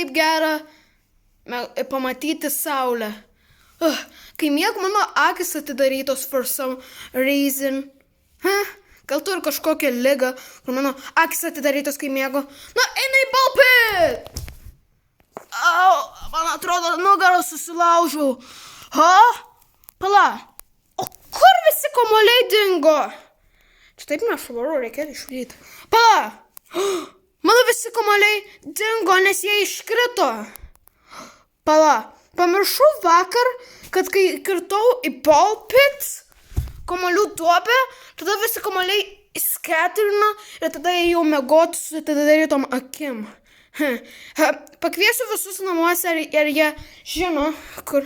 kaip gera pamatyti saulę. Kai miegu, mano akis atidarytos for some reason. Gal turiu kažkokią ligą, kur mano akis atidarytos, kai miegu. Na, eina į balpit! Man atrodo, nugarą susilaužiau. Pala, o kur visi kamuoliai dingo? Čia taip nešvaru, reikia išvyti. Pala, mano visi kamuoliai dingo, nes jie iškrito. Pala, pamiršau vakar, kad kai kirtau į balpit kamuolių duobę, tada visi kamuoliai įsketrino ir tada ėjau mėgoti su atidarytom akim. Pakviesiu visus namuose ir jie žino, kur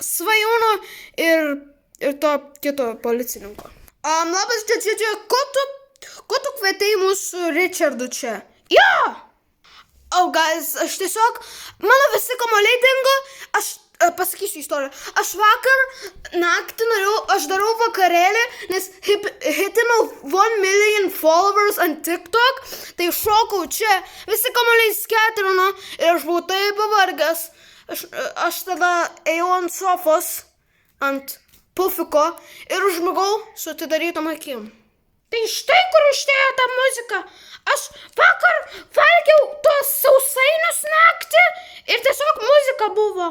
Svajūno ir to kito policininko. Labas, džedžedžia, ko tu kvietei mūsų Richardu čia? Jo! Guys, aš tiesiog, mano visi kamuoliai dingo, aš pasakysiu istoriją. Aš vakar naktį aš darau vakarėlį, nes hitinau 1 million followers ant TikTok, tai šokau čia, visi kamuoliai sketrino ir aš buvau taip pavargęs. Aš tada ėjau ant sofos, ant pufiko ir užmigau su atidarytom akim. Tai štai kur užtėjo ta muzika. Aš vakar valgiau tos sausainius naktį ir tiesiog muzika buvo.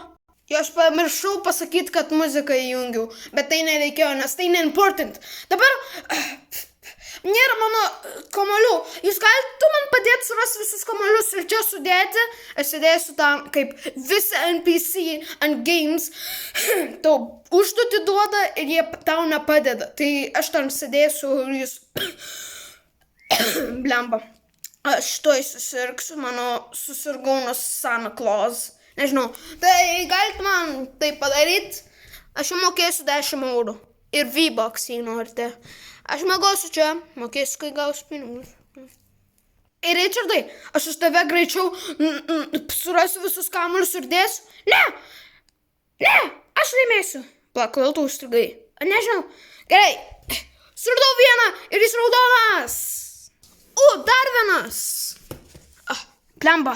Aš pamiršau pasakyti, kad muziką įjungiau, bet tai nereikėjo, nes tai neimportant. Dabar nėra mano kamuolių. Jūs galite man padėti surasti visus kamuolius ir čia sudėti. Aš sėdėsiu tam, kaip visi NPC ant games tau užduotį duoda ir jie tau nepadeda. Tai aš tam sėdėsiu ir jūs blemba. Aš tuoj susirgsiu, susirgau nuo Santa Claus. Nežinau, tai galite man tai padaryti, aš jums mokėsiu 10 eurų ir V-Bucks, jei norite. Aš mėgosiu čia, mokėsiu, kai gausiu pinigus. Ir Richardai, aš už tave greičiau surasiu visus kamuolius ir dėsiu. Ne, aš laimėsiu. Kodėl tu užstrigai? Nežinau, gerai, suradau vieną ir jis raudonas. Dar vienas. Plemba.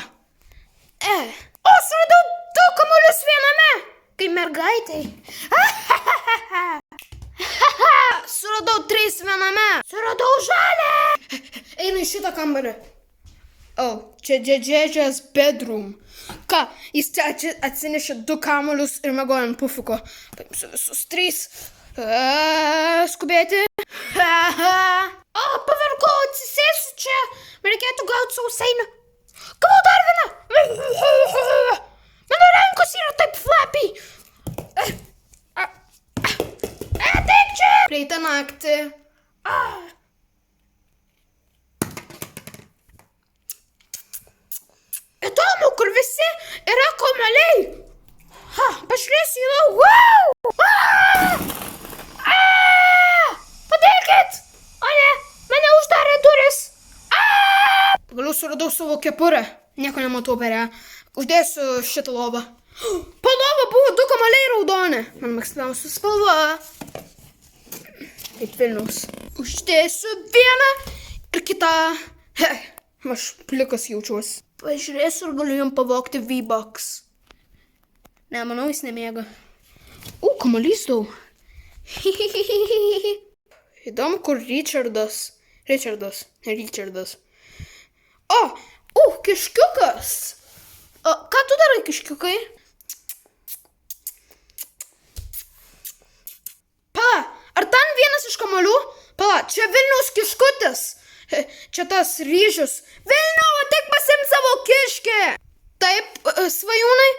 Suradau 2 kamuolius viename, kai mergaitai. Suradau 3 viename. Suradau žalę. Einu į šitą kambarį. Čia džedžedžias bedroom. Ką, jis čia atsinešė 2 kamuolius ir mėgojo ant pufiko. Paimsiu visus 3. Skubėti. Pavargau, atsisėsiu čia. Man reikėtų gauti sausainių. Gavau dar vieną! Mano rankos yra taip flappy! Taip čia! Praeitą naktį. Įdomu, kur visi yra kamuoliai. Pažiūrėsiu į lauką. Padėkit! O ne, mane uždarė duris. Pagaliau suradau savo kepurę. Nieko nematau per ją. Uždėsiu šitą lovą. Po lovą buvo 2 kamuoliai raudoni. Man mėgstamiausia spalva. Kaip Vilniaus. Uždėsiu vieną ir kitą. Aš plikas jaučiuosi. Pažiūrėsiu ir galiu jam pavogti V-Bucks. Ne, manau, jis nemėga. Kamuolys daug. Įdomu, kur Richardas. Kiškiukas. Ką tu darai, kiškiukai? Pala, ar ten vienas iš kamuolių? Pala, čia Vilniaus kiškutis. Čia tas ryžius. Vilniau, ateik pasiimti savo kiškį. Taip, Svajūnai,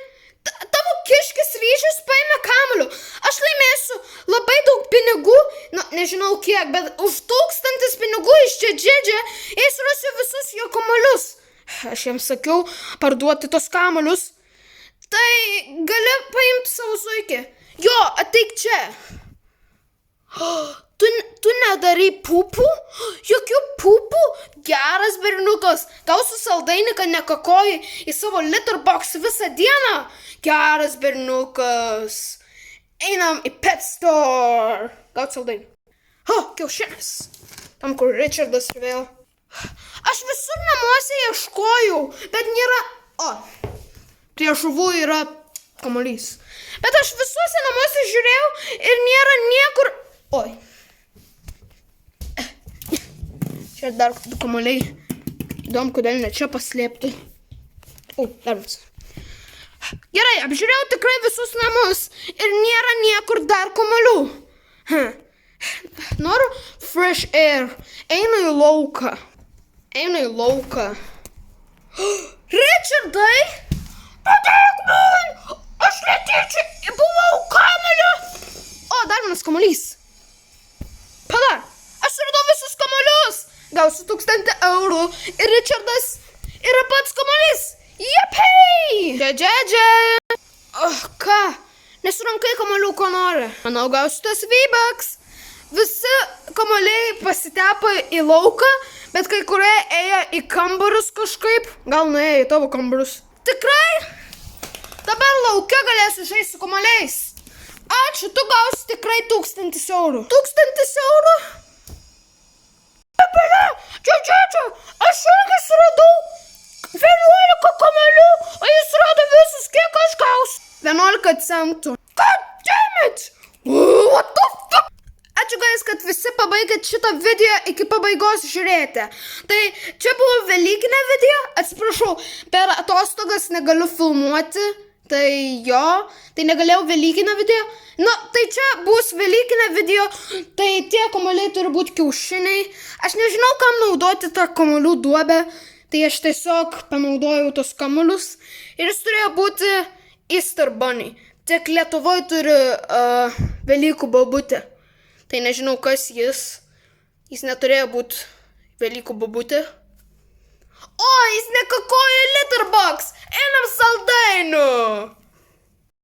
tavo kiškis ryžius paėmė kamuolių. Aš laimėsiu labai daug pinigų. Nežinau kiek, bet už 1000 pinigų iš džedžedžia jei surasiu visus jo kamuolius. Aš jiems sakiau parduoti tos kamuolius. Tai gali paimti savo zuikį. Jo, ateik čia. Tu nedarai pupų? Jokių pupų? Geras berniukas. Gausiu saldainį, kad nekakoji į savo litterbox visą dieną. Geras berniukas. Einam į pet store. Gaut saldainį. Kiaušinis. Tam, kur Richardas ir vėl. Aš visur namuose ieškojau, bet nėra... prie žuvų yra kamuolys. Bet aš visuose namuose žiūrėjau ir nėra niekur... Oi. Čia dar du kamuoliai. Įdomu, kodėl ne čia paslėpti. O, dar vis. Gerai, apžiūrėjau tikrai visus namus ir nėra niekur dar kamuolių. Noriu fresh air. Einu į lauką. Richardai! Padėk man! Aš netyčia buvau kamuoliu! O, dar vienas kamuolys. Pala, aš suradau visus kamuolius. Gausiu 1000 eurų ir Richardas yra pats kamuolys. Jepei! Džedžedže! Ką? Nesurankai kamuolių, ko nori. Manau, gausiu tas V-Bucks. Visi kamuoliai pasitepo į lauką, bet kai kurie ėjo į kambarius kažkaip. Gal nuėjo į tavo kambarius. Tikrai? Dabar lauke galėsiu žaisti su kamuoliais. Ačiū, tu gausi tikrai 1000 eurų. 1000 eurų? Čia, aš irgi suradau 11 kamuolių, o jis rado visus, kiek aš gausiu. 11 centų. God damn it! What the fuck? Ačiū, guys, kad visi pabaigėt šitą video iki pabaigos žiūrėti. Tai čia buvo Velykinė video, atsiprašau, per atostogas negaliu filmuoti. Tai jo, tai negalėjau Velykinę video. Na, tai čia bus Velykinė video, tai tie kamuoliai turi būti kiaušiniai. Aš nežinau, kam naudoti tą kamuolių duobę, tai aš tiesiog panaudojau tos kamuolius. Ir jis turėjo būti Easter Bunny. Tik Lietuvoje turi Velykų bobutė. Tai nežinau, kas jis. Jis neturėjo būti Velykų bobutė. O, jis nekakojo Litterbox.